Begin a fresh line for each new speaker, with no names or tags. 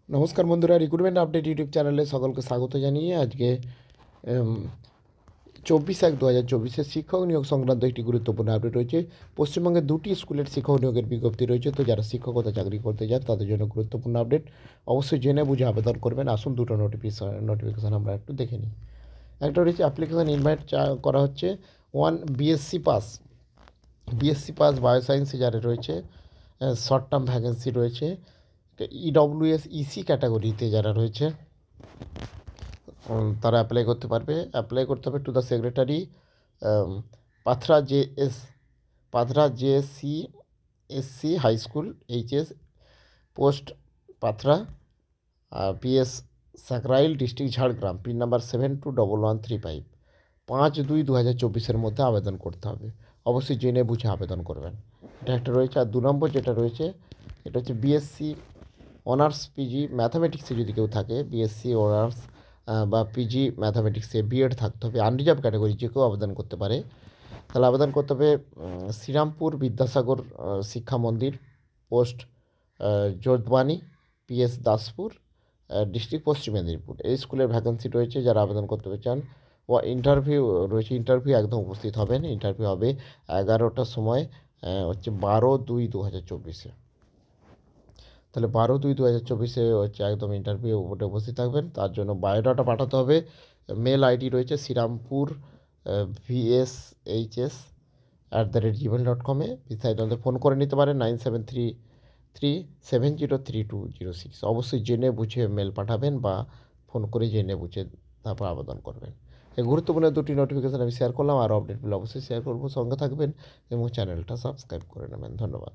নমস্কার বন্ধুরা, recruitment update YouTube চ্যানেলে সকলকে স্বাগত জানিয়ে আজকে 24/1/2024 শিক্ষক নিয়োগ সংক্রান্ত একটি গুরুত্বপূর্ণ আপডেট রয়েছে। পশ্চিমবঙ্গের দুটি স্কুলের শিক্ষক নিয়োগের বিজ্ঞপ্তি রয়েছে, তো যারা শিক্ষকতা চাকরি করতে যান তাদের জন্য গুরুত্বপূর্ণ আপডেট। অবশ্যই জেনে বুঝে আবেদন করবেন। আসুন দুটো নোটিফিকেশান আমরা একটু দেখে নিই। একটা রয়েছে অ্যাপ্লিকেশান ইনভাইট করা হচ্ছে বিএসসি পাস বায়োসায়েন্সে যারা রয়েছে, শর্ট টার্ম ভ্যাকেন্সি রয়েছে। ইডব্লিউএস ইসি ক্যাটাগরিতে যারা রয়েছে তারা অ্যাপ্লাই করতে পারবে। অ্যাপ্লাই করতে হবে to the secretary, Pathra JSC SC high school HS, post Pathra, PS Sankrail, district Jhargram, pin number 721135। 5/2/2024 মধ্যে আবেদন করতে হবে। অবশ্যই জেনে বুঝে আবেদন করবেন। এটা একটা রয়েছে। আর 2 নম্বর যেটা রয়েছে, এটা হচ্ছে বিএসসি অনার্স পিজি ম্যাথামেটিক্সে যদি কেউ থাকে, বিএসসি অনার্স বা পিজি ম্যাথামেটিক্সে বিএড থাকতে হবে। আনরিজার্ভ ক্যাটাগরি যে কেউ আবেদন করতে পারে। তাহলে আবেদন করতে হবে শ্রীরামপুর বিদ্যাসাগর শিক্ষা মন্দির, পোস্ট যোধবানি, পিএস দাসপুর, ডিস্ট্রিক্ট পশ্চিম মেদিনীপুর। এই স্কুলের ভ্যাকেন্সি রয়েছে। যারা আবেদন করতে চান ও ইন্টারভিউ রয়েছে, ইন্টারভিউ একদম উপস্থিত হবেন। ইন্টারভিউ হবে 11টার সময়, হচ্ছে 12/2/2024। তাহলে 12/2/2024 হচ্ছে একদম ইন্টারভিউ উপস্থিত থাকবেন। তার জন্য বায়োডাটা পাঠাতে হবে। মেল আইডি রয়েছে শ্রীরামপুর VSHS@gmail.com। বিস্তারিত আমাদের ফোন করে নিতে পারেন 9733703206। অবশ্যই জেনে বুঝে মেল পাঠাবেন বা ফোন করে জেনে বুঝে তারপর আবেদন করবেন। এই গুরুত্বপূর্ণ দুটি নোটিফিকেশান আমি শেয়ার করলাম। আর আপডেটগুলো অবশ্যই শেয়ার করবো। সঙ্গে থাকবেন এবং চ্যানেলটা সাবস্ক্রাইব করে নেবেন। ধন্যবাদ।